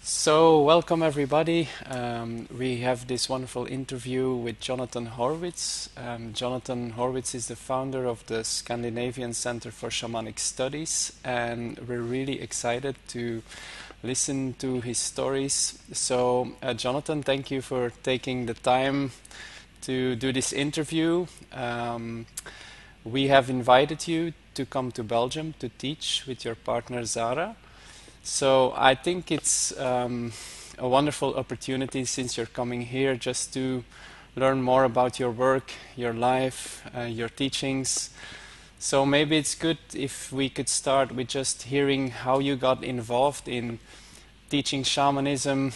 So, welcome everybody. We have this wonderful interview with Jonathan Horwitz. Jonathan Horwitz is the founder of the Scandinavian Center for Shamanic Studies, and we're really excited to listen to his stories. So, Jonathan, thank you for taking the time to do this interview. We have invited you to come to Belgium to teach with your partner Zara. So I think it's a wonderful opportunity since you're coming here just to learn more about your work, your life, your teachings. So maybe it's good if we could start with just hearing how you got involved in teaching shamanism,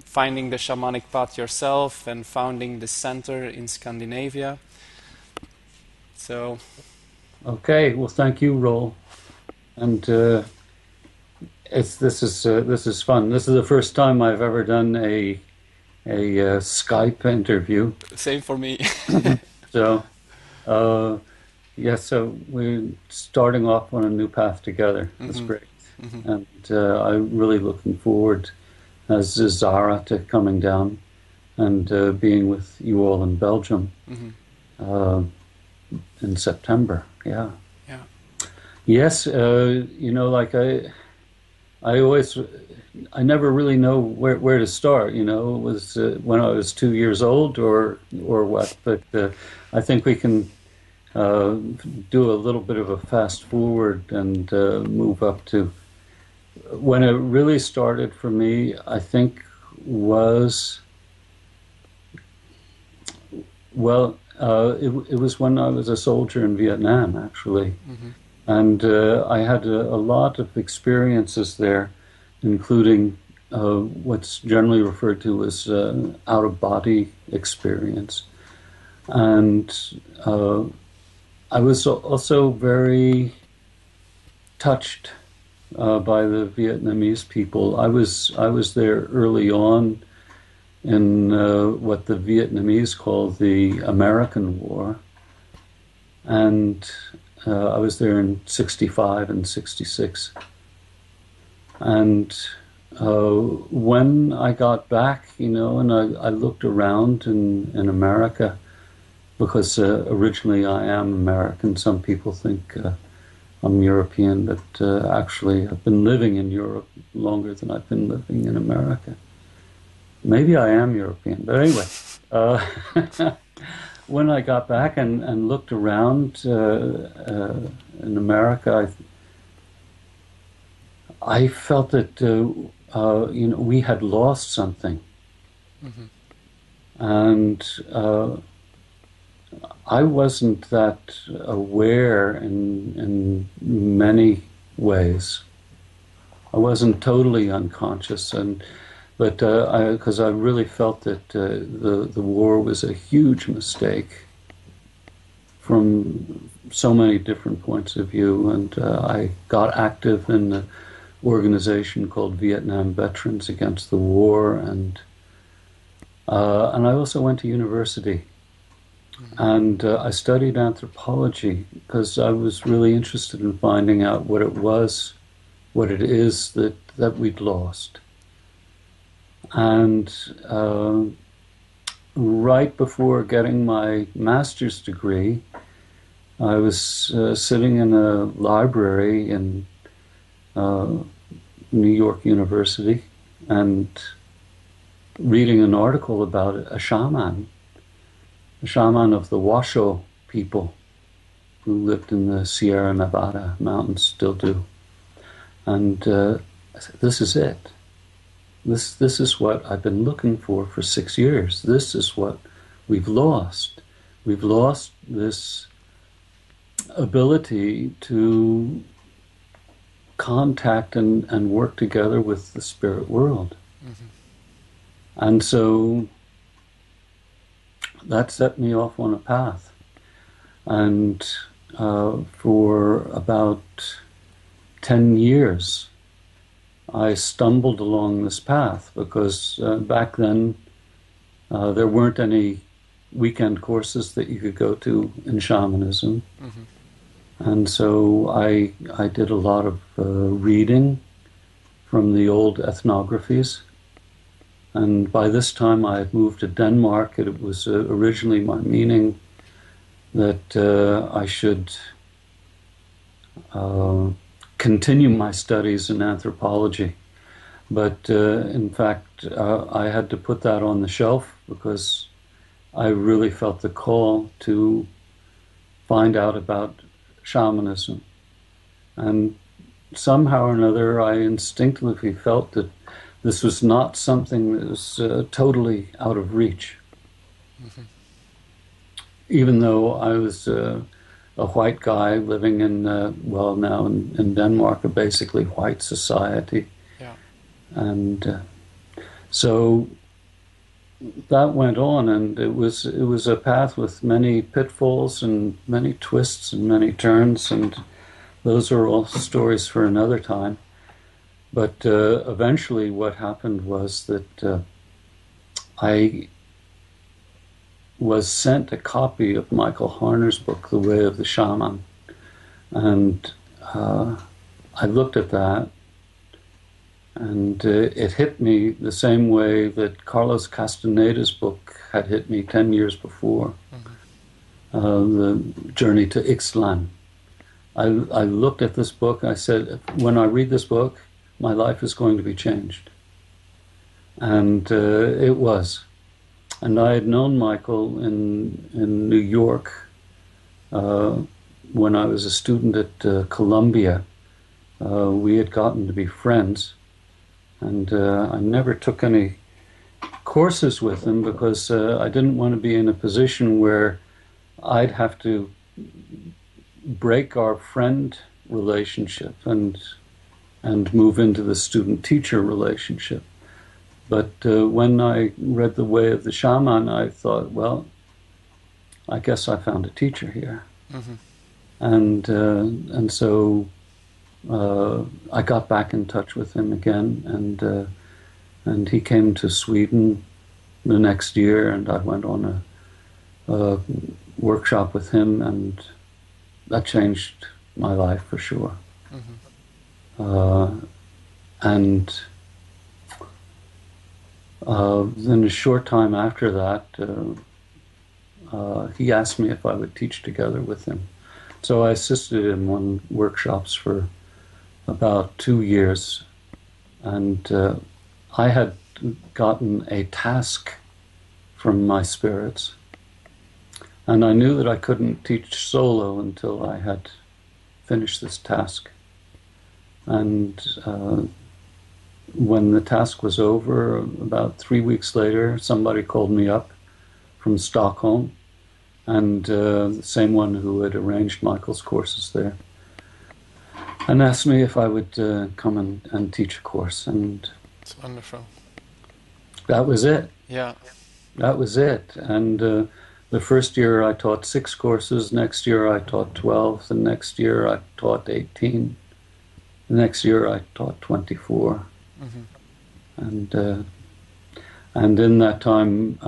finding the shamanic path yourself, and founding the center in Scandinavia. So, Okay, well, thank you, Roel. And this is fun. This is the first time I've ever done a Skype interview. same for me. So uh, yeah, so we're starting off on a new path together. That's great, and I'm really looking forward as Zara to coming down and being with you all in Belgium uh, in September. Yeah. Yeah. Yes, like I never really know where to start. It was when I was 2 years old or what. But I think we can do a little bit of a fast forward and move up to when it really started for me. I think was it was when I was a soldier in Vietnam, actually. And I had a lot of experiences there, including what's generally referred to as out-of-body experience. And I was also very touched by the Vietnamese people. I was there early on in what the Vietnamese call the American War. And I was there in 65 and 66. And when I got back, and I looked around in America, because originally I am American. Some people think I'm European, but actually I've been living in Europe longer than I've been living in America. Maybe I am European, but anyway. When I got back and looked around in America, I felt that we had lost something, and I wasn't that aware in many ways. I wasn't totally unconscious, but because I really felt that the war was a huge mistake from so many different points of view, and I got active in an organization called Vietnam Veterans Against the War, and I also went to university, and I studied anthropology because I was really interested in finding out what it is that we'd lost. And right before getting my master's degree, I was sitting in a library in New York University and reading an article about a shaman of the Washoe people who lived in the Sierra Nevada mountains, still do. And I said, this is it. This is what I've been looking for 6 years. This is what we've lost. We've lost this ability to contact and work together with the spirit world. And so that set me off on a path. And for about 10 years, I stumbled along this path because back then there weren't any weekend courses that you could go to in shamanism. And so I did a lot of reading from the old ethnographies. And by this time I had moved to Denmark. It was originally my meaning that I should continue my studies in anthropology. But in fact, I had to put that on the shelf because I really felt the call to find out about shamanism. And somehow or another, I instinctively felt that this was not something that was totally out of reach. Mm-hmm. Even though I was a white guy living in, now in Denmark, a basically white society. Yeah. And so that went on, and it was a path with many pitfalls and many twists and many turns, and those are all stories for another time. But eventually what happened was that I was sent a copy of Michael Harner's book, The Way of the Shaman. And I looked at that, and it hit me the same way that Carlos Castaneda's book had hit me 10 years before, The Journey to Ixtlan. I looked at this book, I said, when I read this book, my life is going to be changed. And it was. And I had known Michael in New York when I was a student at Columbia. We had gotten to be friends. And I never took any courses with him because I didn't want to be in a position where I'd have to break our friend relationship and move into the student-teacher relationship. But when I read The Way of the Shaman, I thought, well, I guess I found a teacher here. Mm-hmm. And so I got back in touch with him again, and he came to Sweden the next year, and I went on a workshop with him, and that changed my life for sure. Mm-hmm. And then a short time after that, he asked me if I would teach together with him. So I assisted him on workshops for about 2 years, and I had gotten a task from my spirits, and I knew that I couldn't teach solo until I had finished this task. And when the task was over, about 3 weeks later, somebody called me up from Stockholm, and the same one who had arranged Michael's courses there, and asked me if I would come and teach a course. And it's wonderful. That was it. Yeah. That was it. And the first year I taught 6 courses, next year I taught 12, the next year I taught 18, the next year I taught 24. Mm-hmm. And in that time,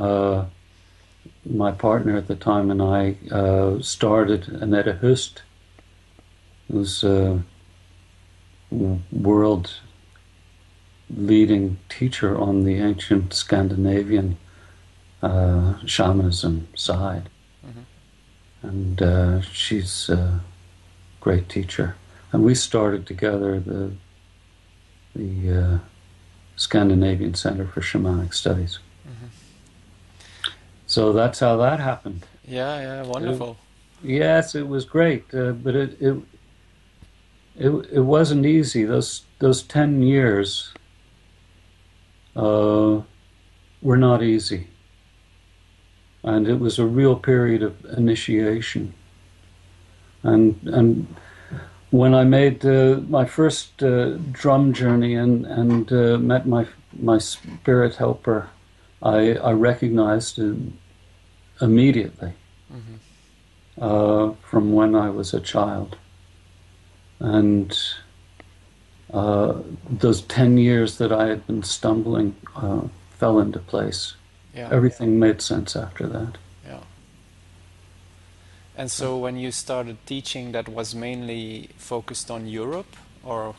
my partner at the time and I started Annette Hust, who's a world leading teacher on the ancient Scandinavian shamanism side. Mm-hmm. And she's a great teacher. And we started together the Scandinavian Center for Shamanic Studies. Mm-hmm. So that's how that happened. Yeah, wonderful. Yes, it was great, but it wasn't easy. Those 10 years were not easy, and it was a real period of initiation. And when I made my first drum journey and met my spirit helper, I recognized him immediately. Mm-hmm. From when I was a child. And those 10 years that I had been stumbling fell into place. Yeah. Everything made sense after that. Yeah. And so when you started teaching, that was mainly focused on Europe, or?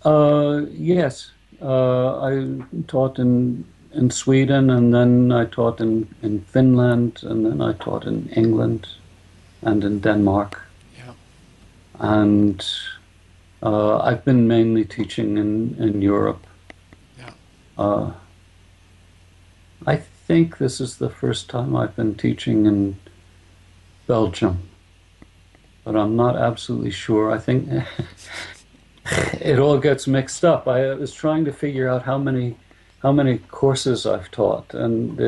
Yes. I taught in Sweden, and then I taught in Finland, and then I taught in England and in Denmark. Yeah. And I've been mainly teaching in Europe. Yeah. I think this is the first time I've been teaching in Belgium, but I'm not absolutely sure. I think it all gets mixed up. I was trying to figure out how many courses I've taught, and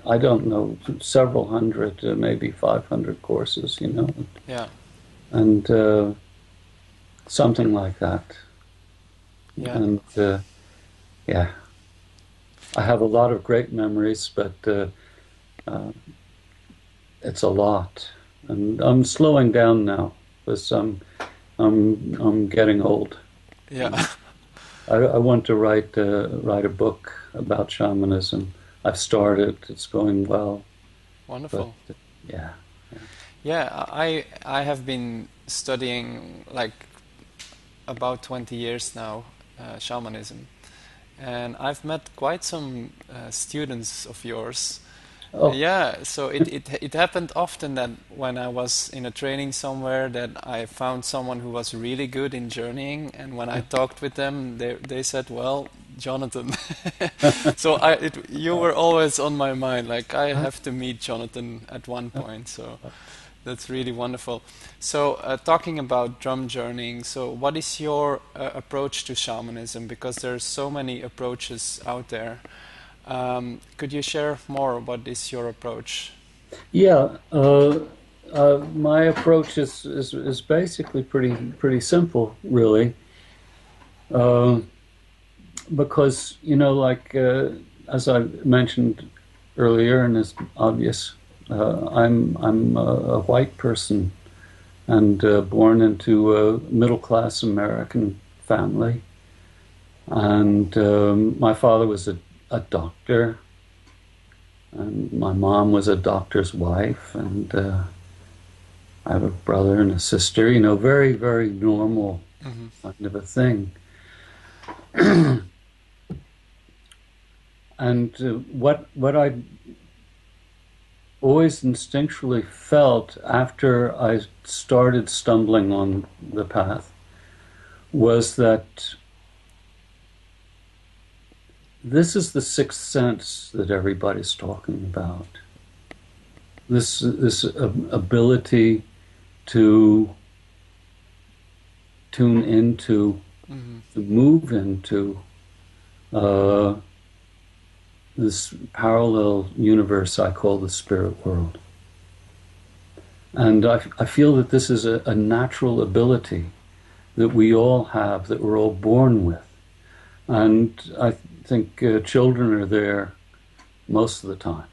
I don't know, several hundred, maybe 500 courses, you know. Yeah. And something like that. Yeah. And yeah, I have a lot of great memories, but it's a lot, and I'm slowing down now because I'm getting old. Yeah. I want to write a book about shamanism. I've started; it's going well. Wonderful. But, yeah. Yeah, I have been studying like about 20 years now, shamanism, and I've met quite some students of yours. Oh, Yeah, so it happened often that when I was in a training somewhere that I found someone who was really good in journeying, and when I talked with them, they said, "Well, Jonathan." So you were always on my mind. Like I have to meet Jonathan at one point. So that's really wonderful. So talking about drum journeying, so what is your approach to shamanism? Because there's so many approaches out there. Could you share more? What is your approach? yeah. My approach is basically pretty simple, really. Uh, because like as I mentioned earlier, and it's obvious, I'm a white person and born into a middle class American family, and my father was a doctor, and my mom was a doctor's wife, and I have a brother and a sister. Very, very normal kind of a thing. And what I always instinctually felt after I started stumbling on the path was that this is the sixth sense that everybody's talking about. This ability to tune into, to move into this parallel universe I call the spirit world. And I feel that this is a natural ability that we all have, that we're all born with. And I think children are there most of the time,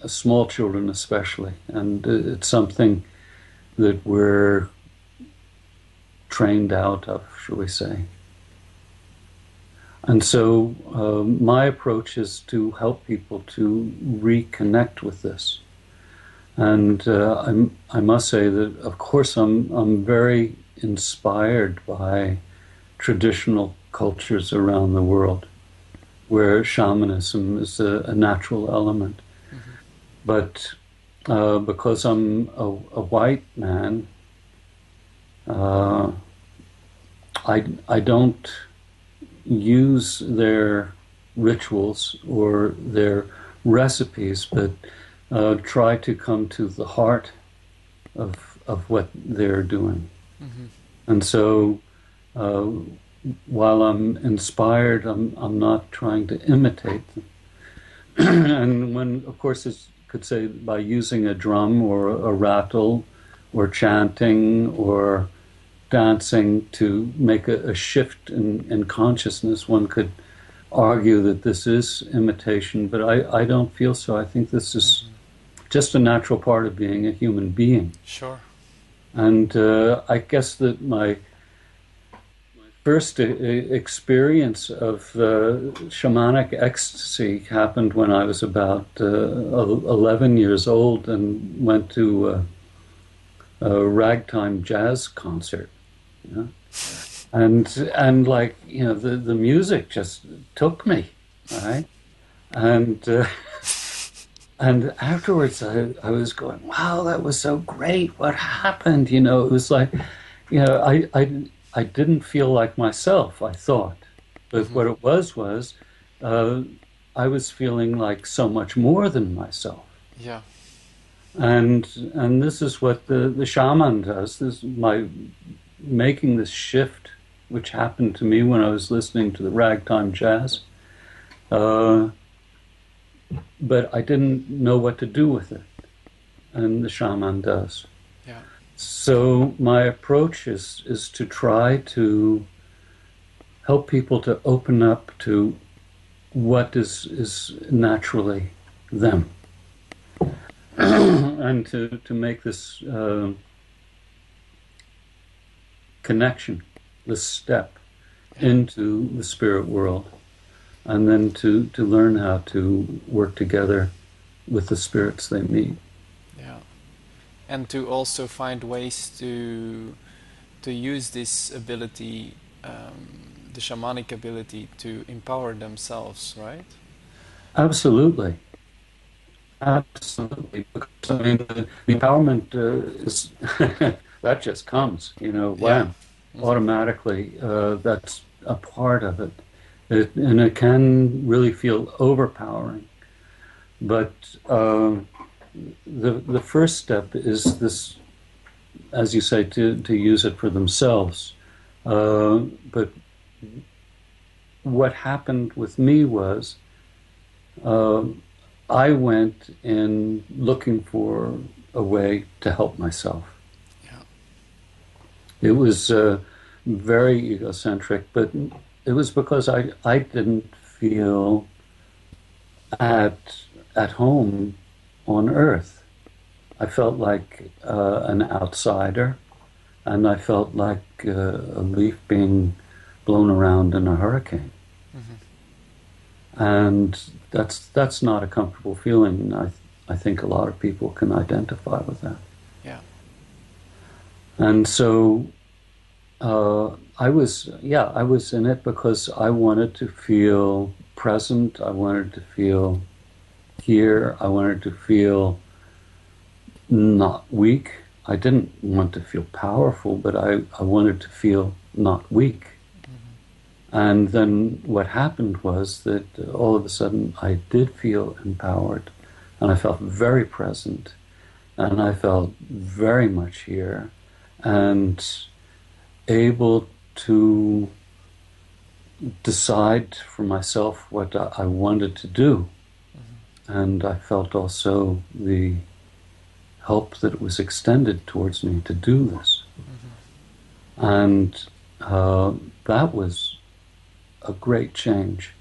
small children especially. And it's something that we're trained out of, shall we say. And so my approach is to help people to reconnect with this. And I must say that, of course, I'm very inspired by traditional cultures around the world where shamanism is a natural element. But because I'm a white man, I don't use their rituals or their recipes, but try to come to the heart of what they're doing. And so while I'm inspired, I'm not trying to imitate them. And when, of course, you could say by using a drum or a rattle or chanting or dancing to make a shift in consciousness, one could argue that this is imitation, but I don't feel so. I think this is just a natural part of being a human being. Sure. And I guess that my first experience of shamanic ecstasy happened when I was about 11 years old and went to a ragtime jazz concert You know? And like, you know, the music just took me, right? And and afterwards I was going, wow, that was so great. What happened? You know, it was like, you know, I didn't feel like myself, I thought. But what it was uh, I was feeling like so much more than myself. Yeah. And this is what the shaman does. This is my making this shift, which happened to me when I was listening to the ragtime jazz. But I didn't know what to do with it, and the shaman does. Yeah. So my approach is to try to help people to open up to what is naturally them, and to make this connection, this step into the spirit world, and then to learn how to work together with the spirits they meet. Yeah. And to also find ways to use this ability, the shamanic ability, to empower themselves, right? Absolutely. Absolutely. Because, I mean, the empowerment is, that just comes, you know, wham, automatically. That's a part of it. And it can really feel overpowering. But the first step is this, as you say, to use it for themselves. But what happened with me was I went in looking for a way to help myself. Yeah. It was very egocentric, but it was because I didn't feel at home on Earth. I felt like an outsider, and I felt like a leaf being blown around in a hurricane. Mm-hmm. And that's not a comfortable feeling. I think a lot of people can identify with that. Yeah. And so I was in it because I wanted to feel present. I wanted to feel here. I wanted to feel not weak. I didn't want to feel powerful, but I wanted to feel not weak. Mm-hmm. And then what happened was that all of a sudden I did feel empowered, and I felt very present, and I felt very much here, and able to decide for myself what I wanted to do. Mm-hmm. And I felt also the help that was extended towards me to do this. Mm-hmm. And that was a great change.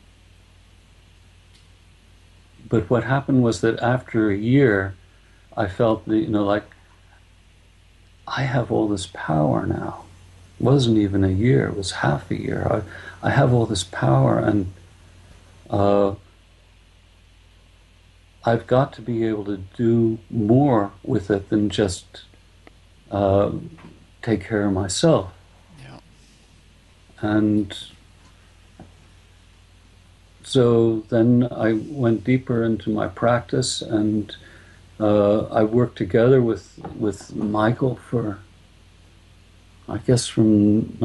But what happened was that after a year, I felt that, like, I have all this power now. It wasn't even a year, it was half a year. I have all this power, and I've got to be able to do more with it than just take care of myself. Yeah. And so then I went deeper into my practice, and I worked together with Michael for, I guess, from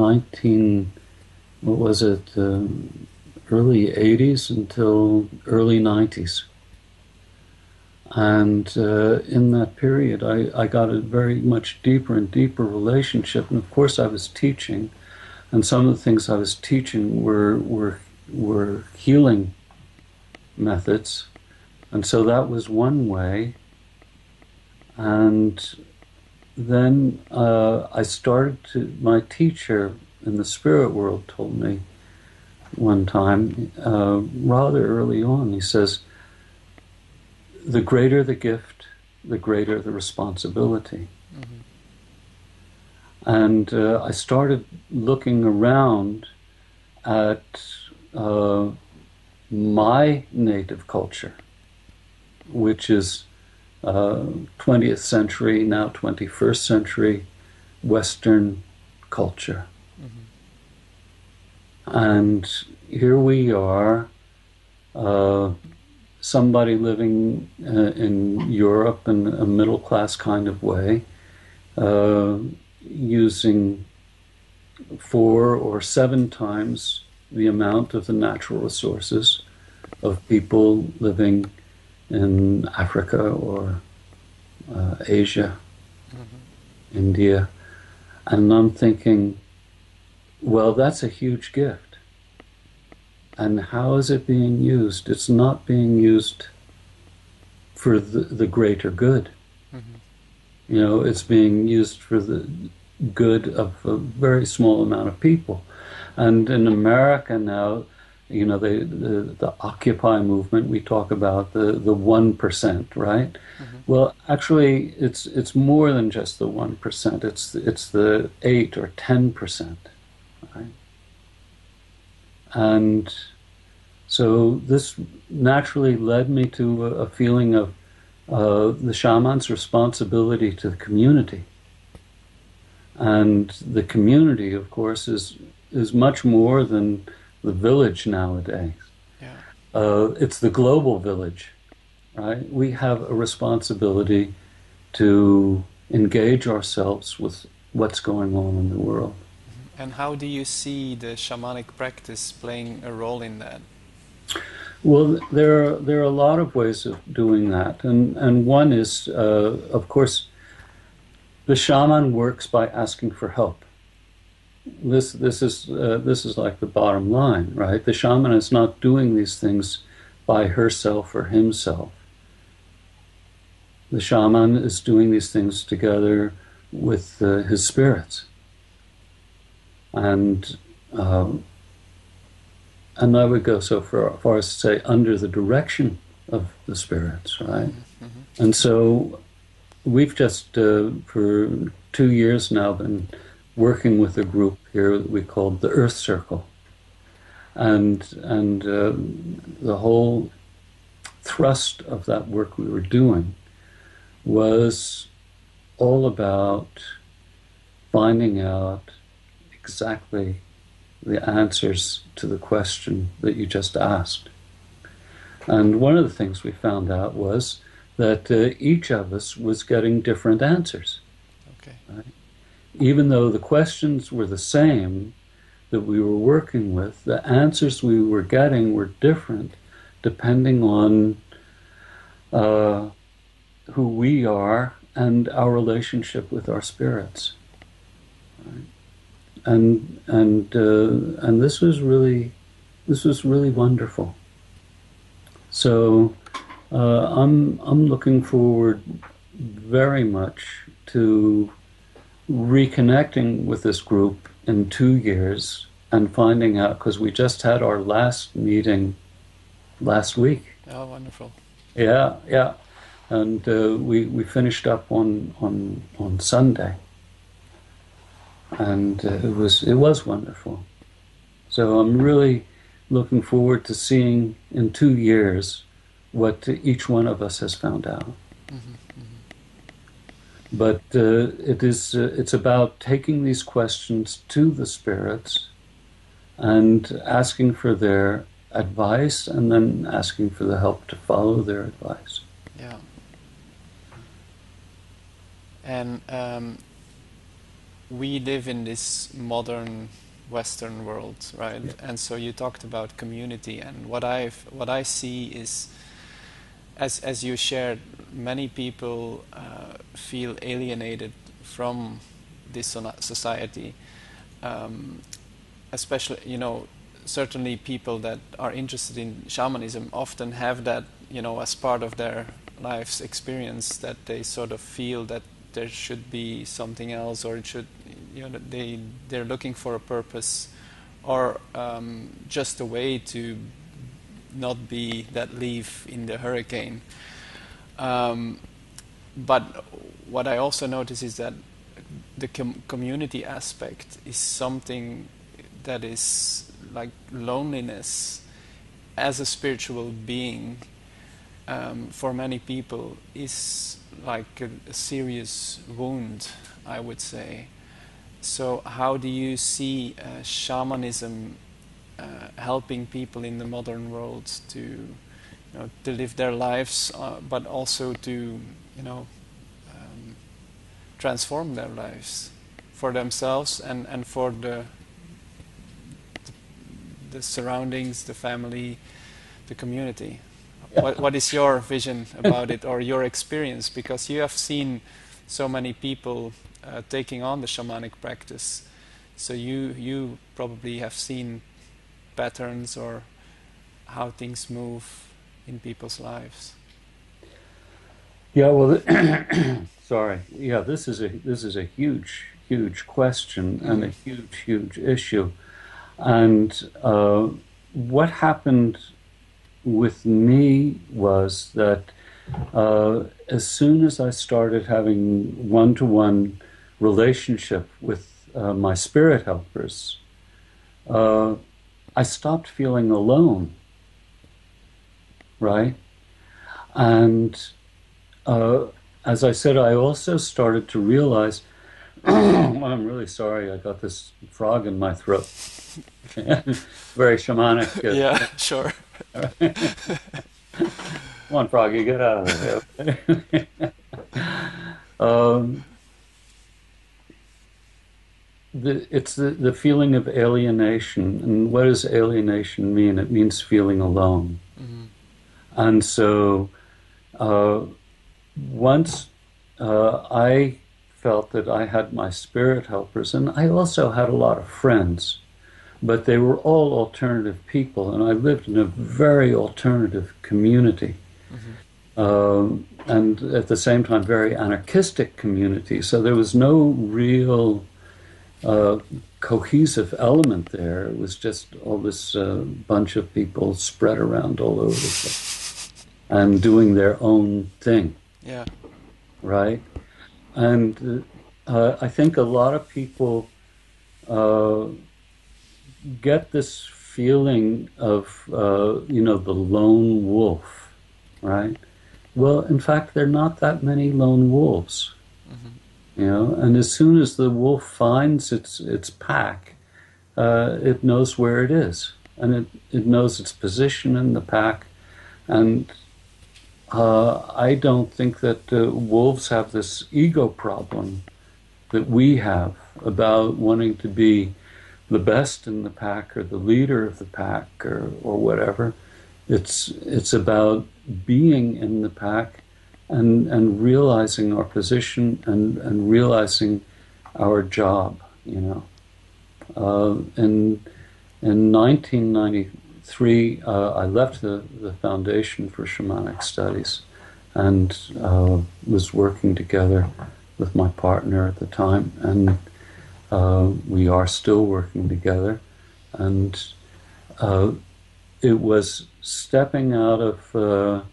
early 80s until early 90s. And in that period, I got a very much deeper and deeper relationship. And of course, I was teaching, and some of the things I was teaching were healing methods. And so that was one way. And then I started my teacher in the spirit world told me one time, rather early on, he says, the greater the gift, the greater the responsibility. Mm-hmm. And I started looking around at my native culture, which is 20th century, now 21st century Western culture. And here we are, somebody living in Europe in a middle-class kind of way, using 4 or 7 times the amount of the natural resources of people living in Africa or Asia, India. And I'm thinking, well, that's a huge gift. And how is it being used? It's not being used for the greater good. You know, it's being used for the good of a very small amount of people. And in America now, you know, the Occupy movement, we talk about the 1%, right? Well, actually, it's more than just the 1%. It's the 8 or 10%, right? And so this naturally led me to a feeling of the shaman's responsibility to the community. And the community, of course, is much more than the village nowadays. Yeah. It's the global village, right? We have a responsibility to engage ourselves with what's going on in the world. And how do you see the shamanic practice playing a role in that? Well, there are a lot of ways of doing that, and one is, of course, the shaman works by asking for help. This is like the bottom line, right? The shaman is not doing these things by herself or himself. The shaman is doing these things together with his spirits, and I would go so far as to say under the direction of the spirits, right? And so we've just for 2 years now been working with a group here that we called the Earth Circle, and the whole thrust of that work we were doing was all about finding out exactly the answers to the question that you just asked. And one of the things we found out was that each of us was getting different answers. Okay. Right? Even though the questions were the same that we were working with, the answers we were getting were different depending on who we are and our relationship with our spirits. Right? And this was really wonderful. So I'm looking forward very much to reconnecting with this group in 2 years and finding out, because we just had our last meeting last week. Oh, wonderful! Yeah, and we finished up on Sunday. And it was wonderful. So I'm really looking forward to seeing in 2 years what each one of us has found out. But it's about taking these questions to the spirits and asking for their advice, and then asking for the help to follow their advice. Yeah. And we live in this modern Western world, right? Yeah. And so you talked about community, and what I see is, as you shared, many people feel alienated from this society, especially, you know, certainly people that are interested in shamanism often have that, you know, as part of their life's experience, that they sort of feel that there should be something else, or it should, you know, they're looking for a purpose, or just a way to not be that leaf in the hurricane. But what I also notice is that the community aspect is something that is like loneliness as a spiritual being, for many people is like a serious wound, I would say. So how do you see shamanism helping people in the modern world to, to live their lives, but also to, transform their lives for themselves and for the surroundings, the family, the community. Yeah. What is your vision about it, or your experience? Because you have seen so many people taking on the shamanic practice, so you probably have seen patterns or how things move in people's lives. Yeah, well, sorry. Yeah, this is a huge question and a huge issue. And what happened with me was that as soon as I started having one-to-one relationship with my spirit helpers, I stopped feeling alone, right? And as I said, I also started to realize, well, I'm really sorry, I got this frog in my throat. Very shamanic. Yeah, sure. Come on, froggy, get out of there. It's the feeling of alienation. And what does alienation mean? It means feeling alone. Mm-hmm. And so once I felt that I had my spirit helpers, and I also had a lot of friends, but they were all alternative people, and I lived in a very alternative community. Mm-hmm. And at the same time, very anarchistic community. So there was no real cohesive element there. It was just all this bunch of people spread around all over the place and doing their own thing. Yeah. Right? And I think a lot of people get this feeling of, the lone wolf, right? Well, in fact, there are not that many lone wolves, and as soon as the wolf finds its pack, it knows where it is, and it knows its position in the pack, and I don't think that wolves have this ego problem that we have about wanting to be the best in the pack or the leader of the pack or whatever. It's about being in the pack and realizing our position and realizing our job, In 1993, I left the Foundation for Shamanic Studies and was working together with my partner at the time, and we are still working together. And it was stepping out of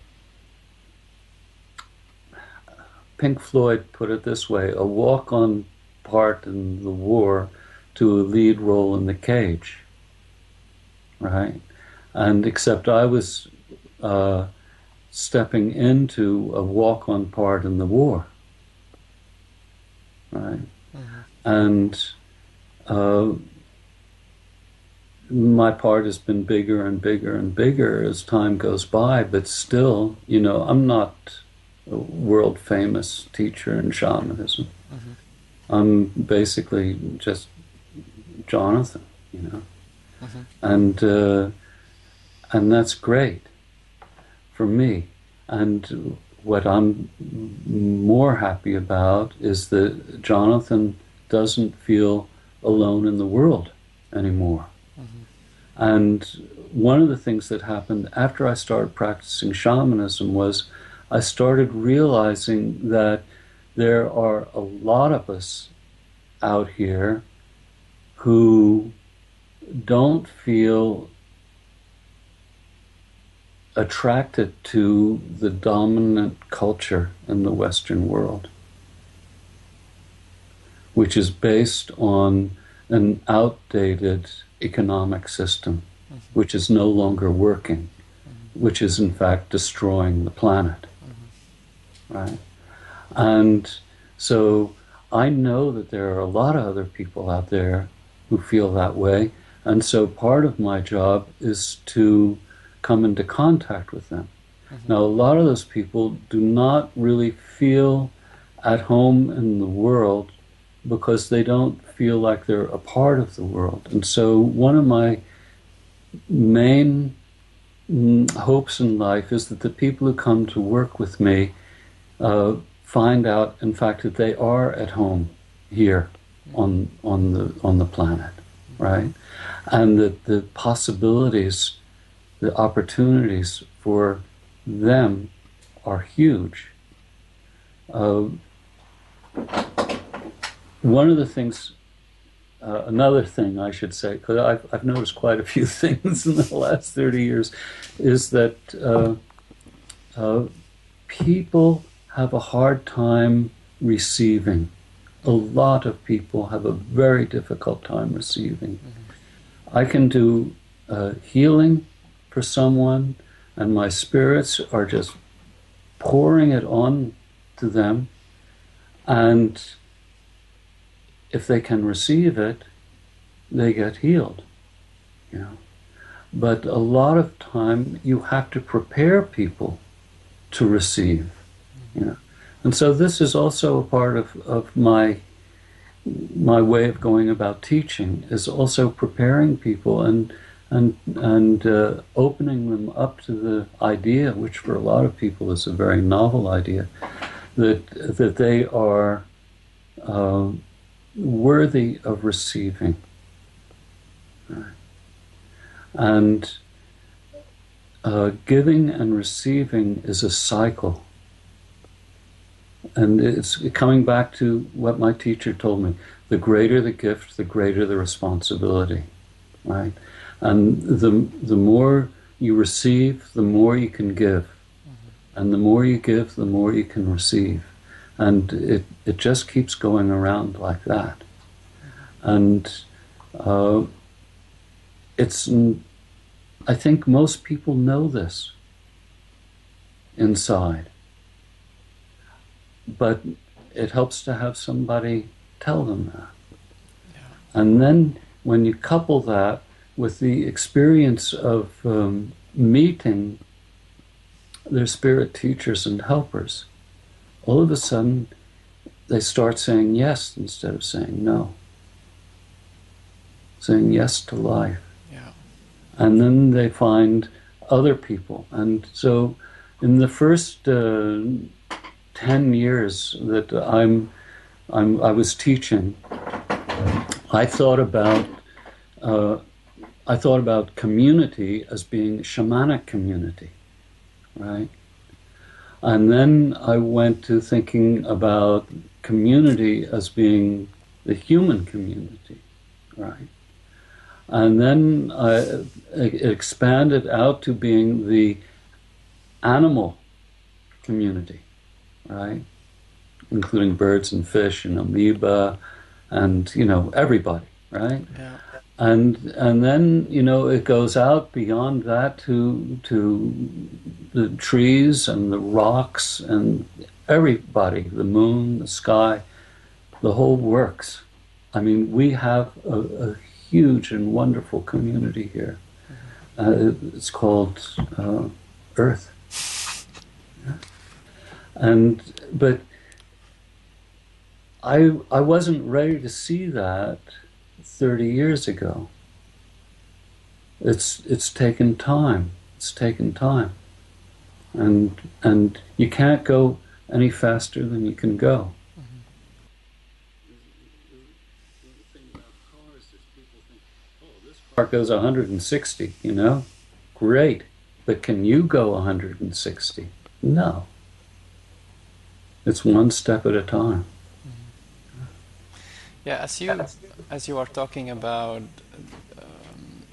Pink Floyd put it this way: a walk-on part in the war to a lead role in the cage, right? And except I was stepping into a walk-on part in the war, right? And my part has been bigger and bigger and bigger as time goes by, but still, I'm not a world-famous teacher in shamanism. I'm basically just Jonathan, and that's great for me. And what I'm more happy about is that Jonathan doesn't feel alone in the world anymore. And one of the things that happened after I started practicing shamanism was I started realizing that there are a lot of us out here who don't feel attracted to the dominant culture in the Western world, which is based on an outdated economic system, which is no longer working, which is in fact destroying the planet, right? And so I know that there are a lot of other people out there who feel that way, And so part of my job is to come into contact with them. Now, a lot of those people do not really feel at home in the world because they don't feel like they're a part of the world. And so one of my main hopes in life is that the people who come to work with me find out, in fact, that they are at home here on the planet, right? And that the possibilities, the opportunities for them are huge. One of the things, another thing I should say, because I've noticed quite a few things in the last 30 years, is that people have a hard time receiving. A lot of people have a very difficult time receiving. I can do healing for someone, and my spirits are just pouring it on to them, and if they can receive it, they get healed, you know. But a lot of time you have to prepare people to receive, you know. And so this is also a part of my way of going about teaching, is also preparing people and opening them up to the idea, which for a lot of people is a very novel idea, that they are worthy of receiving. Right. And giving and receiving is a cycle. And it's coming back to what my teacher told me. The greater the gift, the greater the responsibility. Right? And the more you receive, the more you can give. And the more you give, the more you can receive. And it just keeps going around like that. And I think most people know this inside. But it helps to have somebody tell them that. Yeah. And then when you couple that with the experience of meeting their spirit teachers and helpers, all of a sudden they start saying yes instead of saying no. Saying yes to life. Yeah. And then they find other people. And so in the first 10 years that I was teaching, I thought about community as being shamanic community, right? And then I went to thinking about community as being the human community, right? And then it expanded out to being the animal community, right? Including birds and fish and amoeba and, everybody, right? Yeah. And then, it goes out beyond that to the trees and the rocks and everybody, the moon, the sky, the whole works. I mean, we have a huge and wonderful community here. It's called Earth. Yeah. But I wasn't ready to see that 30 years ago. It's taken time. It's taken time. And you can't go any faster than you can go. Mm-hmm. The thing about cars is people think, oh, this car goes 160, Great. But can you go 160? No. It's one step at a time. Yeah, as you are talking about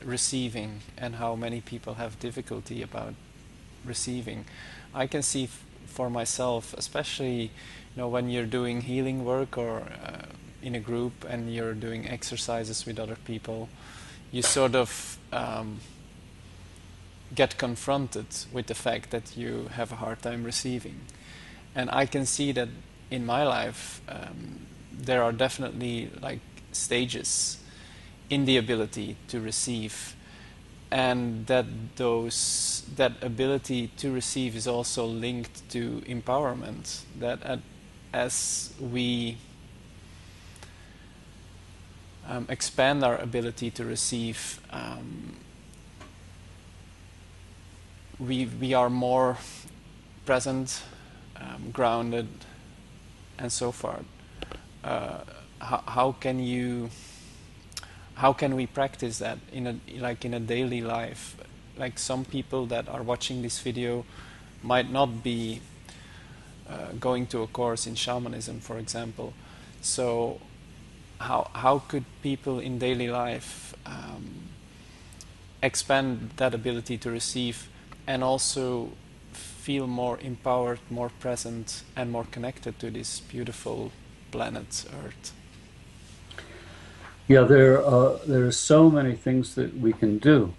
receiving and how many people have difficulty about receiving, I can see for myself, especially when you're doing healing work or in a group and you're doing exercises with other people, you sort of get confronted with the fact that you have a hard time receiving. And I can see that in my life there are definitely like stages in the ability to receive, and that ability to receive is also linked to empowerment. That as we expand our ability to receive, we are more present, grounded, and so forth. How can we practice that in a daily life? Like, some people that are watching this video might not be going to a course in shamanism, for example. So how could people in daily life expand that ability to receive and also feel more empowered, more present, and more connected to this beautiful planet Earth? Yeah, there are so many things that we can do.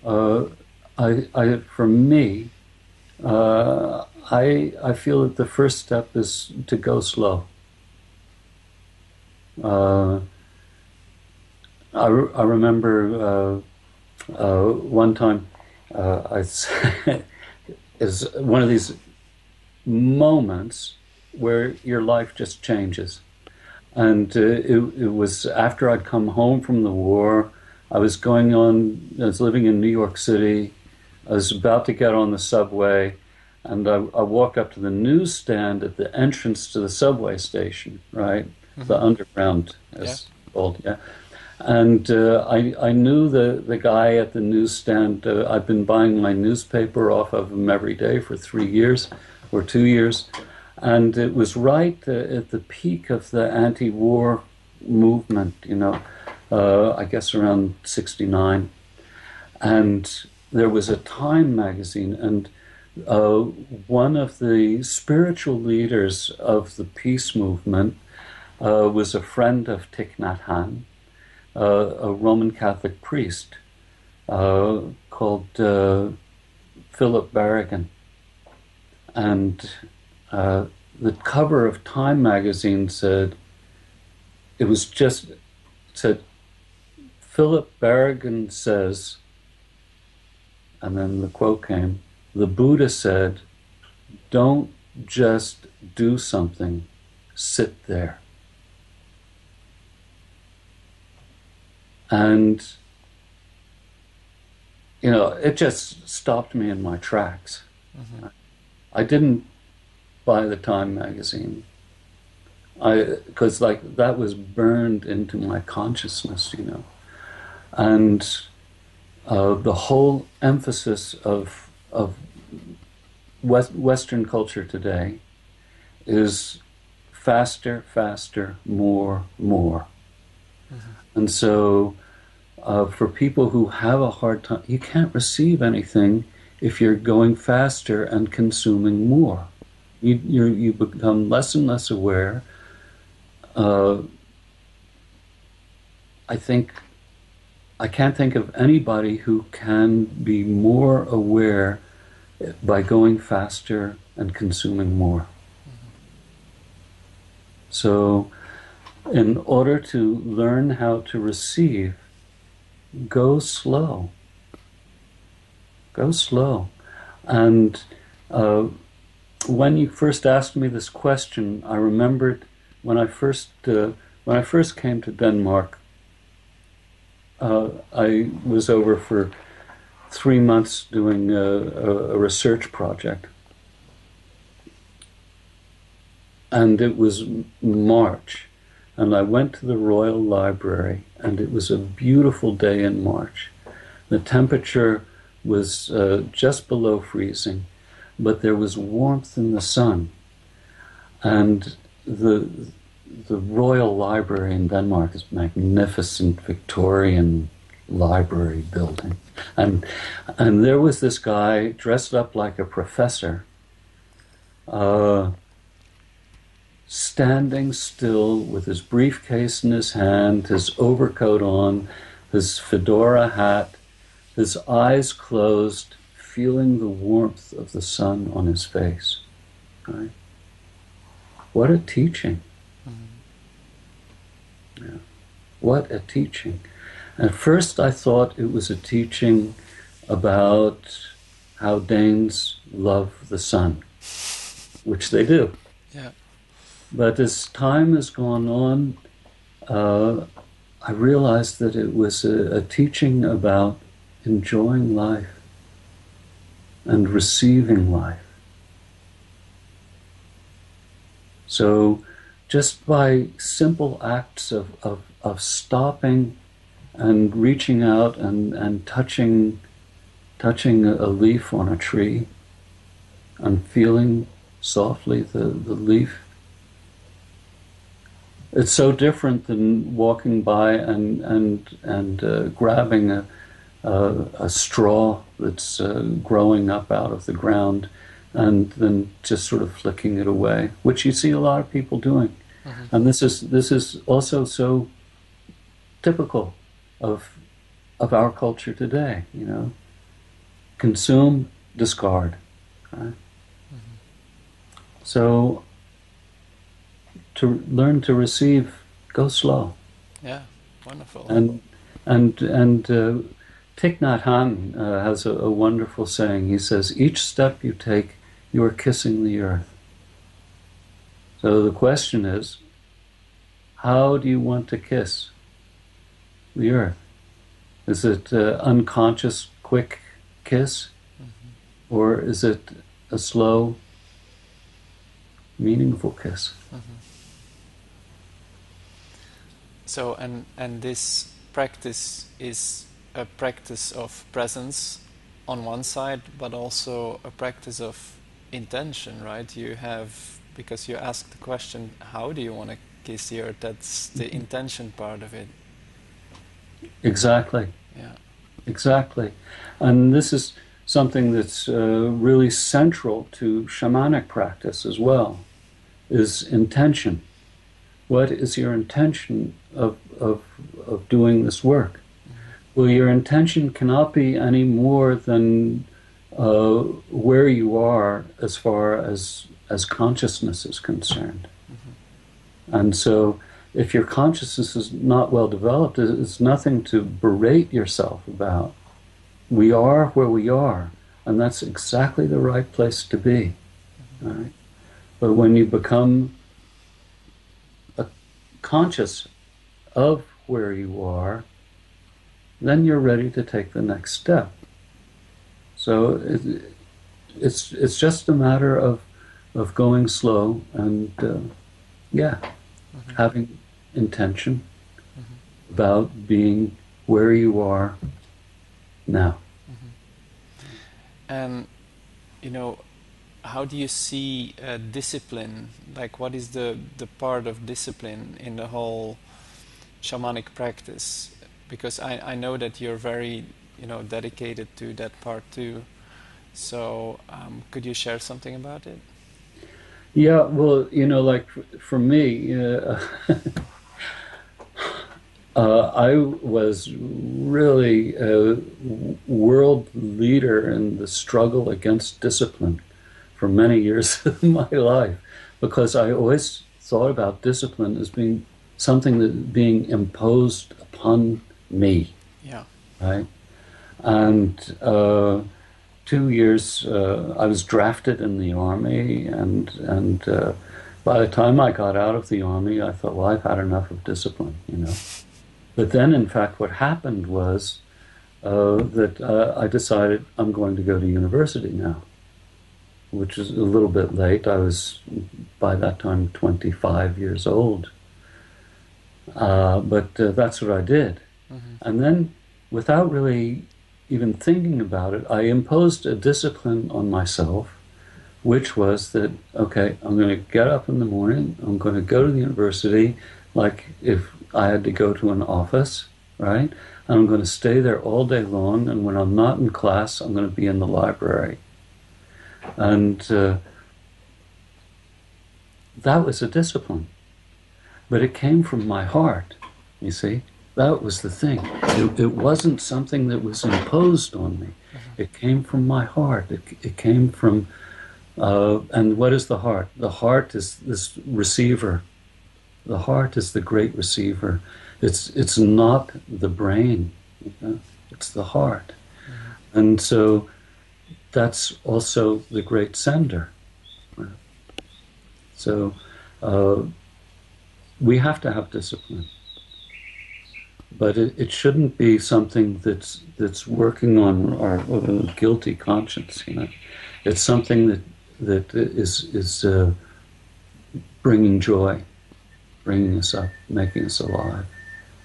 For me, I feel that the first step is to go slow. I remember one time is one of these moments where your life just changes. And it was after I'd come home from the war. I was living in New York City. I was about to get on the subway, and I walked up to the newsstand at the entrance to the subway station, right? Mm-hmm. The underground, as called, yeah. And I knew the guy at the newsstand. I'd been buying my newspaper off of him every day for 3 years or 2 years. And it was right at the peak of the anti-war movement, I guess around 1969. And there was a Time magazine, and one of the spiritual leaders of the peace movement was a friend of Thich Nhat Hanh, a Roman Catholic priest called Philip Berrigan. And the cover of Time magazine said, Philip Berrigan says, and then the quote came, the Buddha said, don't just do something, sit there. And, it just stopped me in my tracks. Mm-hmm. I didn't buy the Time magazine, because that was burned into my consciousness, and the whole emphasis of Western culture today is faster, more. Mm-hmm. And so for people who have a hard time, you can't receive anything if you're going faster and consuming more. You become less and less aware. I can't think of anybody who can be more aware by going faster and consuming more. Mm-hmm. So, in order to learn how to receive, go slow. Go slow. And when you first asked me this question, I remembered when I first came to Denmark. I was over for 3 months doing a research project, and it was March, and I went to the Royal Library, and it was a beautiful day in March. The temperature was just below freezing, but there was warmth in the sun. And the Royal Library in Denmark is a magnificent Victorian library building. And there was this guy dressed up like a professor, standing still with his briefcase in his hand, his overcoat on, his fedora hat, his eyes closed, feeling the warmth of the sun on his face. Right? What a teaching. Mm-hmm. Yeah. What a teaching. At first I thought it was a teaching about how Danes love the sun, which they do. Yeah. But as time has gone on, I realized that it was a teaching about enjoying life and receiving life. So just by simple acts of stopping and reaching out and touching a leaf on a tree and feeling softly the leaf, it's so different than walking by and grabbing a straw that's growing up out of the ground and then just sort of flicking it away, which you see a lot of people doing. Mm-hmm. And this is also so typical of our culture today, you know. Consume, discard. Right? Mm-hmm. So to learn to receive, go slow. Yeah, wonderful. And Thich Nhat Hanh has a wonderful saying. He says, each step you take, you are kissing the earth. So the question is, how do you want to kiss the earth? Is it unconscious, quick kiss? Mm-hmm. Or is it a slow, meaningful kiss? Mm-hmm. So, and this practice is a practice of presence on one side, but also a practice of intention, right? You have, because you asked the question, how do you want to kiss the earth? That's the intention part of it. Exactly. Yeah. Exactly. And this is something that's really central to shamanic practice as well, is intention. What is your intention of doing this work? Mm-hmm. Well, your intention cannot be any more than where you are as far as consciousness is concerned. Mm-hmm. And so if your consciousness is not well developed, it's nothing to berate yourself about. We are where we are, and that's exactly the right place to be. Mm-hmm. Right? But when you become conscious of where you are, then you're ready to take the next step. So it's just a matter of going slow and mm-hmm. having intention mm-hmm. about being where you are now. Mm-hmm. And you know, how do you see discipline? Like, what is the part of discipline in the whole shamanic practice? Because I know that you're very, you know, dedicated to that part too. So could you share something about it? Yeah, well, you know, like for me, I was really a world leader in the struggle against discipline for many years of my life, because I always thought about discipline as being something that being imposed upon me. Yeah. Right? And 2 years, I was drafted in the army, and by the time I got out of the army, I thought, well, I've had enough of discipline, you know. But then, in fact, what happened was that I decided I'm going to go to university now, which is a little bit late. I was, by that time, 25 years old. But that's what I did. Mm-hmm. And then, without really even thinking about it, I imposed a discipline on myself, which was that, okay, I'm going to get up in the morning, I'm going to go to the university, like if I had to go to an office, right? And I'm going to stay there all day long, and when I'm not in class, I'm going to be in the library. And that was a discipline. But it came from my heart, you see? That was the thing. It wasn't something that was imposed on me. Mm-hmm. It came from my heart. It came from... and what is the heart? The heart is this receiver. The heart is the great receiver. It's not the brain, you know? It's the heart. And so that's also the great sender. So we have to have discipline, but it shouldn't be something that's working on our guilty conscience. You know, it's something that is bringing joy, bringing us up, making us alive.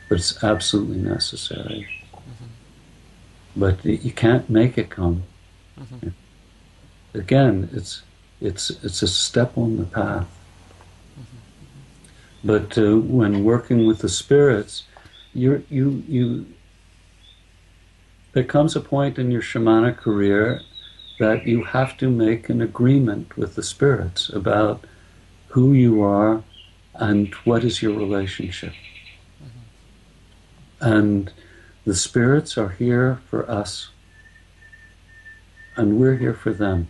But it's absolutely necessary. But you can't make it come. Again, it's a step on the path. But when working with the spirits, you there comes a point in your shamanic career that you have to make an agreement with the spirits about who you are and what is your relationship. And the spirits are here for us, and we're here for them.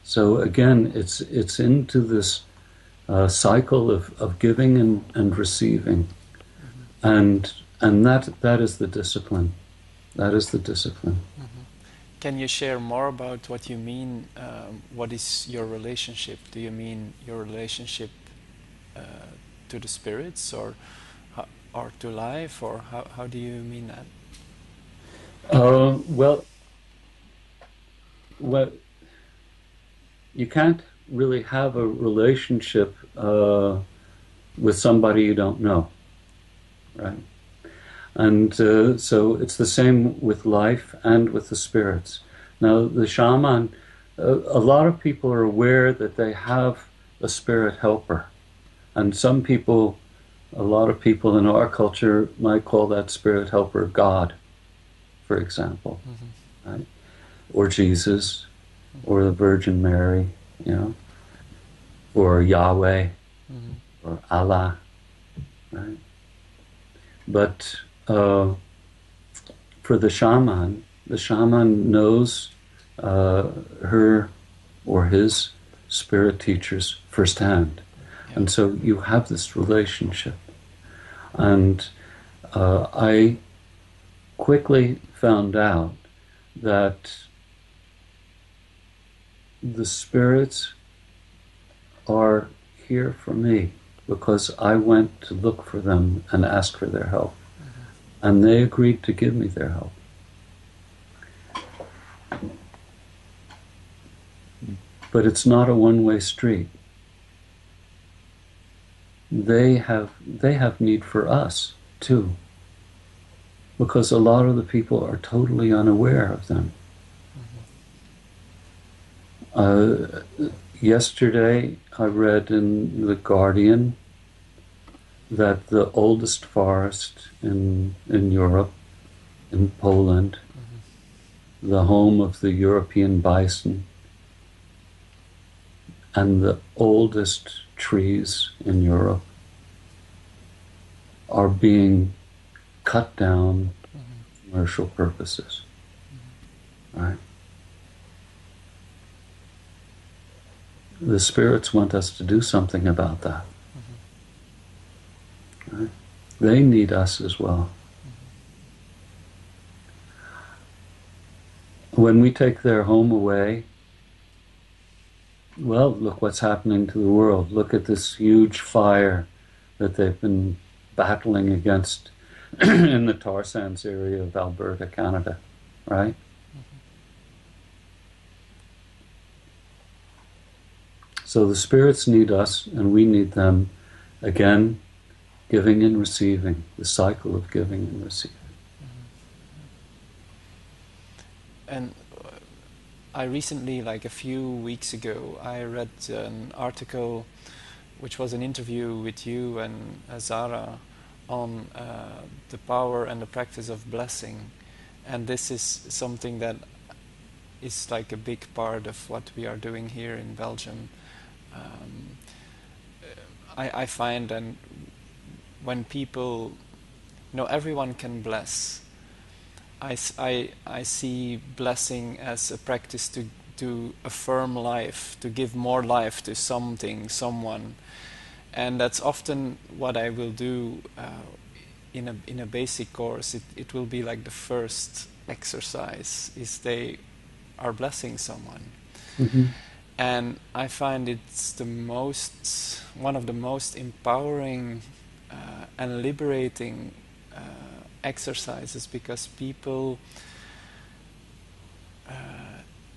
So again, it's into this cycle of giving and receiving, and that is the discipline. That is the discipline. Can you share more about what you mean? What is your relationship? Do you mean your relationship to the spirits, or to life, or how do you mean that? Well, you can't really have a relationship with somebody you don't know, right? And so it's the same with life and with the spirits. Now, the shaman, a lot of people are aware that they have a spirit helper, and some people, a lot of people in our culture might call that spirit helper God, for example, right? Or Jesus, or the Virgin Mary, you know, or Yahweh, or Allah, right? But for the shaman knows her or his spirit teachers firsthand. Yeah. And so you have this relationship. And I quickly found out that the spirits are here for me because I went to look for them and ask for their help. And they agreed to give me their help. But it's not a one-way street. They have need for us too, because a lot of the people are totally unaware of them. Yesterday I read in The Guardian that the oldest forest in Europe, in Poland, the home of the European bison, and the oldest trees in Europe are being cut down for commercial purposes. Right? The spirits want us to do something about that. Right? They need us as well. When we take their home away, well, look what's happening to the world. Look at this huge fire that they've been battling against in the tar sands area of Alberta, Canada, right? So the spirits need us and we need them. Again, giving and receiving, the cycle of giving and receiving. And I recently, like a few weeks ago, I read an article which was an interview with you and Zara on the power and the practice of blessing. And this is something that is like a big part of what we are doing here in Belgium. I find that when people, everyone can bless. I see blessing as a practice to affirm life, to give more life to something, someone. And that's often what I will do in a basic course. It will be like the first exercise is they are blessing someone. Mm-hmm. And I find it's one of the most empowering and liberating exercises, because people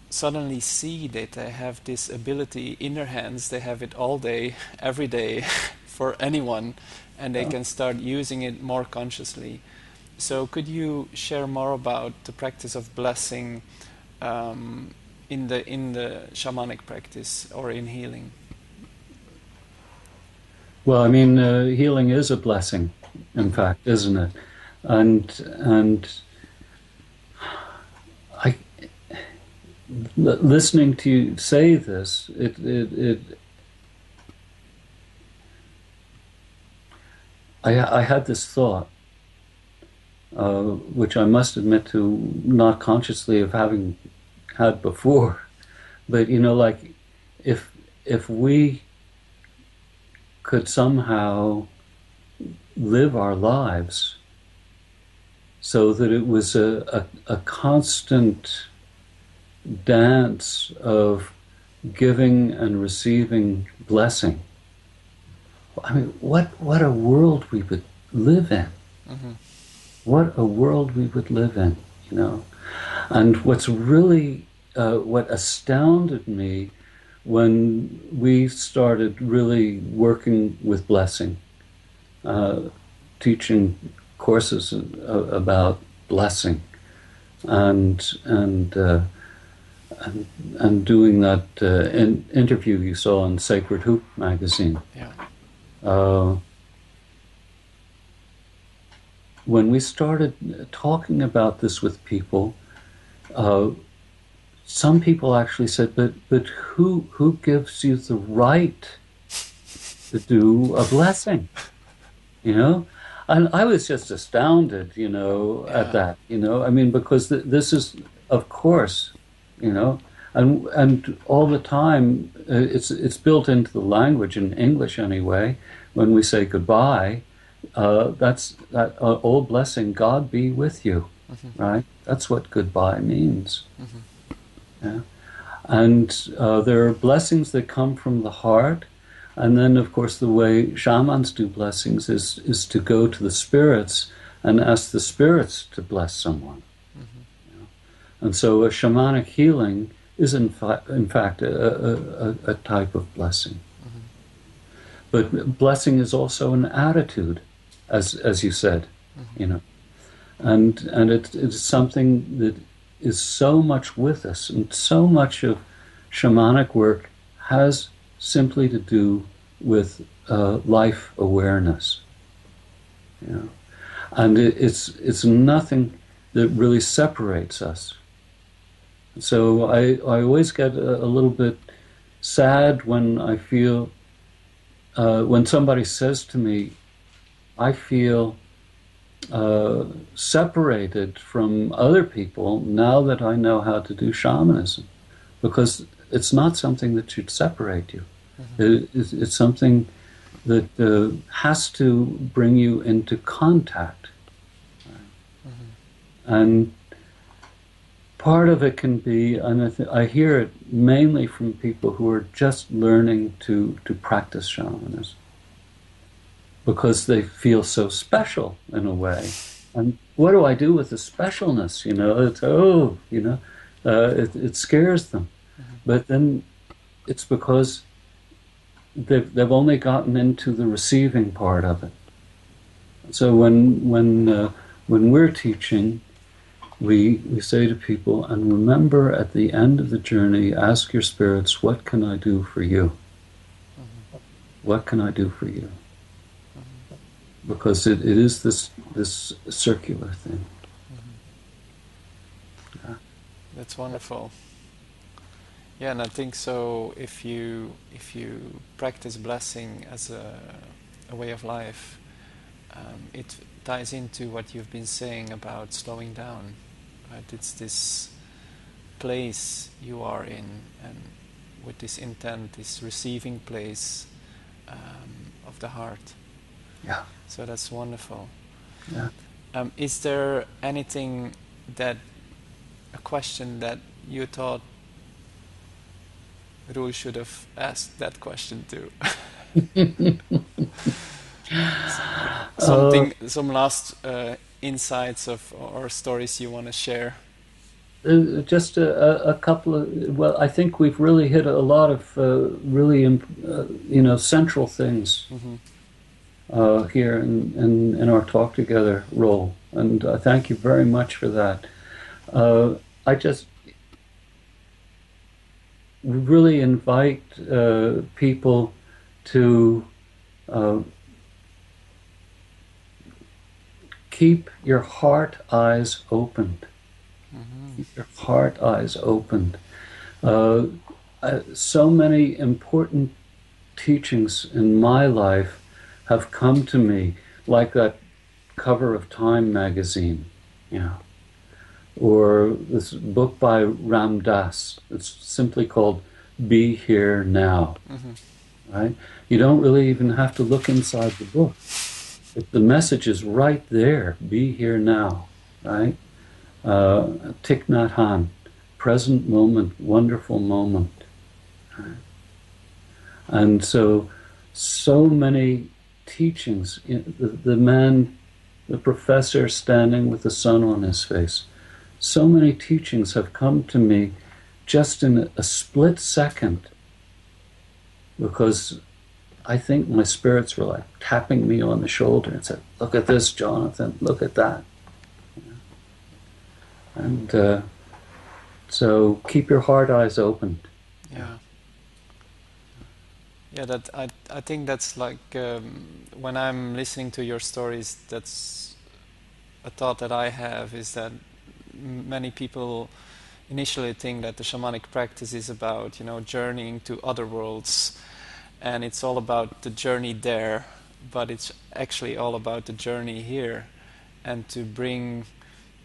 suddenly see that they have this ability in their hands. They have it all day, every day, for anyone, and they can start using it more consciously. So could you share more about the practice of blessing in the shamanic practice or in healing? Well, I mean, healing is a blessing, in fact, isn't it? And listening to you say this, I had this thought, which I must admit to not consciously of having had before, but like if we could somehow live our lives so that it was a constant dance of giving and receiving blessing. I mean, what a world we would live in. Mm-hmm. What a world we would live in, And what's really, what astounded me when we started really working with blessing, teaching courses about blessing, and doing that interview you saw in Sacred Hoop magazine. Yeah. When we started talking about this with people, some people actually said, "But who gives you the right to do a blessing?" And I was just astounded, at that, I mean, because this is, of course, and all the time, it's built into the language, in English anyway, when we say goodbye, that's that old blessing, God be with you, mm-hmm. right? That's what goodbye means. Mm-hmm. Yeah. And there are blessings that come from the heart. And then, of course, the way shamans do blessings is to go to the spirits and ask the spirits to bless someone. Mm-hmm. And so a shamanic healing is, in fact, a type of blessing. Mm-hmm. But blessing is also an attitude, as you said, mm-hmm. And it's something that is so much with us, and so much of shamanic work has simply to do with life awareness, and it's nothing that really separates us. So I always get a little bit sad when I feel when somebody says to me, I feel separated from other people now that I know how to do shamanism, because it's not something that should separate you. Mm-hmm. It's something that has to bring you into contact. Mm-hmm. And part of it can be, and I hear it mainly from people who are just learning to practice shamanism, because they feel so special in a way. And what do I do with the specialness? It's, it scares them. Mm-hmm. But then it's because they've only gotten into the receiving part of it. So when we're teaching, we say to people, and remember at the end of the journey, ask your spirits, what can I do for you? Mm-hmm. What can I do for you? Mm-hmm. Because it is this circular thing. Mm-hmm. Yeah. That's wonderful. Yeah, and I think so. If you practice blessing as a way of life, it ties into what you've been saying about slowing down. Right? It's this place you are in, and with this intent, this receiving place of the heart. Yeah. So that's wonderful. Yeah. Is there anything a question that you thought Roel should have asked that question to? Some last insights or stories you want to share? Just a couple of, well, I think we've really hit a lot of really, central things here in our talk together, Roel. And I thank you very much for that. I just really invite people to keep your heart eyes opened. Keep your heart eyes opened. So many important teachings in my life have come to me, like that cover of Time magazine, or this book by Ram Dass. It's simply called Be Here Now. Right? You don't really even have to look inside the book. The message is right there. Be here now. Right? Thich Nhat Hanh, present moment, wonderful moment. Right? And so many teachings. The professor standing with the sun on his face. So many teachings have come to me just in a split second, because I think my spirits were like tapping me on the shoulder and said, "Look at this, Jonathan, look at that." And so keep your heart eyes open. Yeah. Yeah, I think that's like when I'm listening to your stories, that's a thought that I have, is that many people initially think that the shamanic practice is about, journeying to other worlds, and it's all about the journey there, but it's actually all about the journey here, and to bring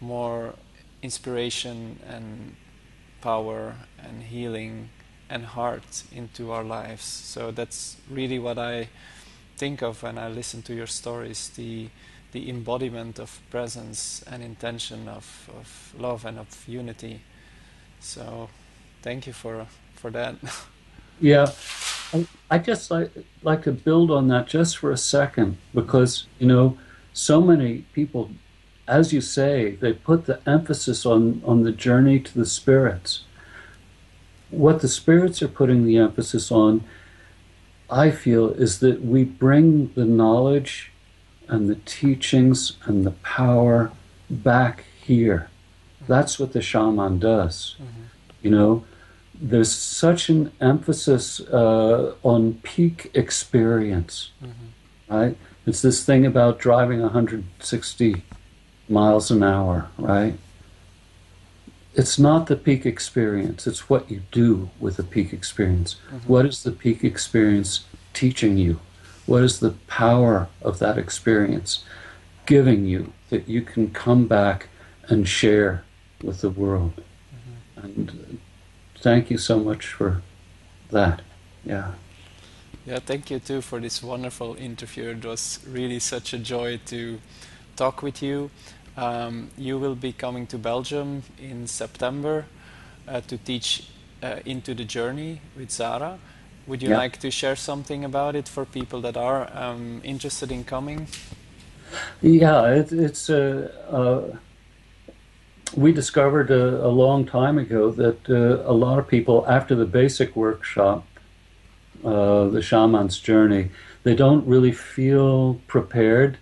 more inspiration and power and healing and heart into our lives. So that's really what I think of when I listen to your stories, the embodiment of presence and intention of love and of unity. So thank you for that. Yeah, I just like to build on that just for a second, because so many people, as you say, they put the emphasis on the journey to the spirits. What the spirits are putting the emphasis on, I feel, is that we bring the knowledge and the teachings and the power back here. That's what the shaman does. There's such an emphasis on peak experience, right? It's this thing about driving 160 miles an hour, right? It's not the peak experience, it's what you do with the peak experience. What is the peak experience teaching you? What is the power of that experience giving you that you can come back and share with the world? And thank you so much for that. Yeah. Yeah, thank you too for this wonderful interview. It was really such a joy to talk with you. You will be coming to Belgium in September to teach Into the Journey with Zara. Would you like to share something about it for people that are interested in coming? Yeah, we discovered a long time ago that a lot of people, after the basic workshop, the shaman's journey, they don't really feel prepared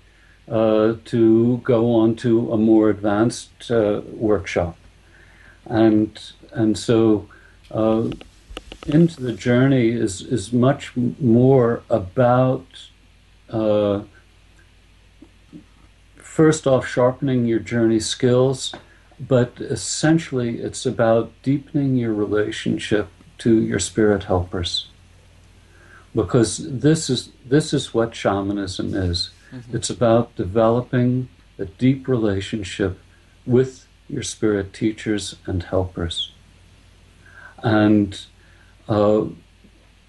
to go on to a more advanced workshop. And so Into the Journey is much more about first off sharpening your journey skills, but essentially it's about deepening your relationship to your spirit helpers. Because this is what shamanism is. It's about developing a deep relationship with your spirit teachers and helpers. And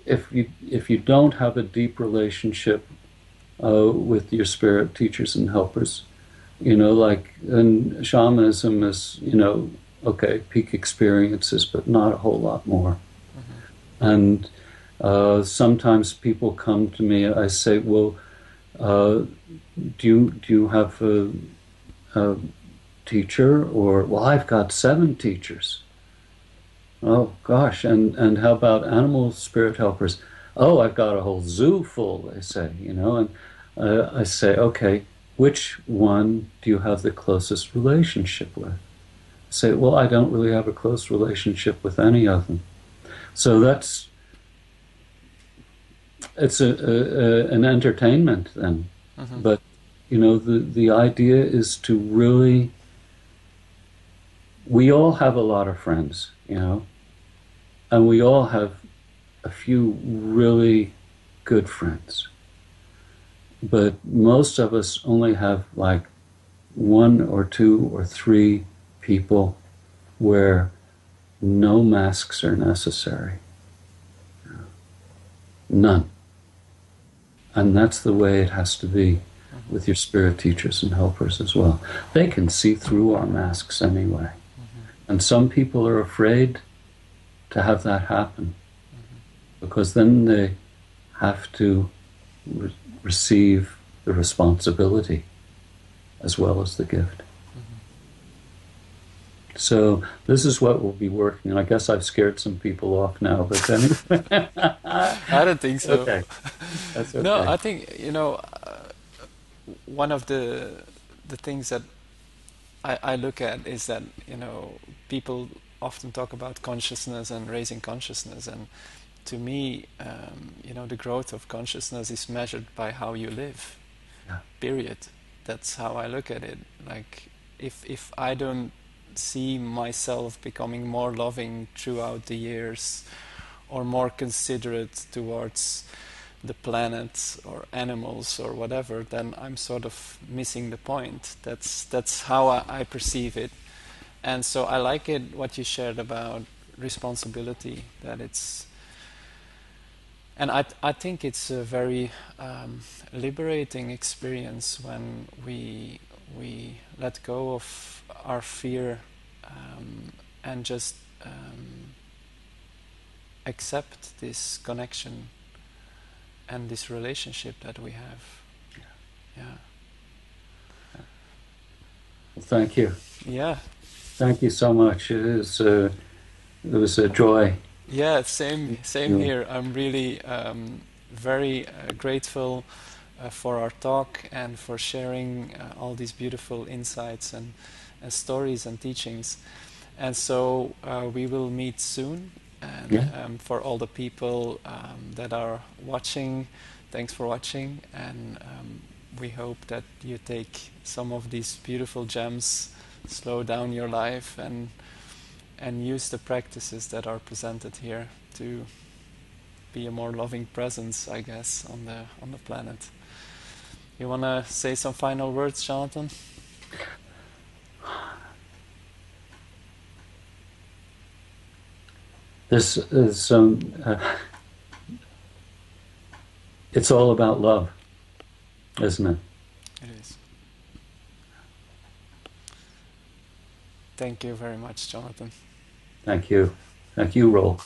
if you don't have a deep relationship with your spirit teachers and helpers. You know, like, and shamanism is, you know, okay, peak experiences, but not a whole lot more. And sometimes people come to me, I say, well, do you have a teacher? Or, well, I've got 7 teachers. Oh, gosh, and how about animal spirit helpers? Oh, I've got a whole zoo full, they say, you know, and I say, okay, which one do you have the closest relationship with? I say, well, I don't really have a close relationship with any of them. So it's an entertainment then. But, you know, the idea is to really, we all have a lot of friends, you know, and we all have a few really good friends. But most of us only have like 1 or 2 or 3 people where no masks are necessary. None. And that's the way it has to be with your spirit teachers and helpers as well. They can see through our masks anyway. And some people are afraid to have that happen because then they have to receive the responsibility as well as the gift. So this is what we'll be working on. I guess I've scared some people off now, but anyway. I don't think so. Okay. That's okay. No, I think, you know, one of the things that I look at is that, you know, people often talk about consciousness and raising consciousness, and to me, you know, the growth of consciousness is measured by how you live. Yeah. Period. That's how I look at it. Like, if I don't see myself becoming more loving throughout the years, or more considerate towards the planet or animals or whatever, then I'm sort of missing the point. That's how I perceive it. And so I like it what you shared about responsibility, that it's, and I think it's a very liberating experience when we let go of our fear and just accept this connection and this relationship that we have. Yeah. Well, thank you. Yeah. Thank you so much. It was a joy. Yeah, same here. I'm really very grateful for our talk and for sharing all these beautiful insights and stories and teachings. And so we will meet soon. And for all the people that are watching, thanks for watching. And we hope that you take some of these beautiful gems, slow down your life, and use the practices that are presented here to be a more loving presence, I guess, on the planet. You want to say some final words, Jonathan? This is it's all about love, isn't it? It is. Thank you very much, Jonathan. Thank you. Thank you, Roel.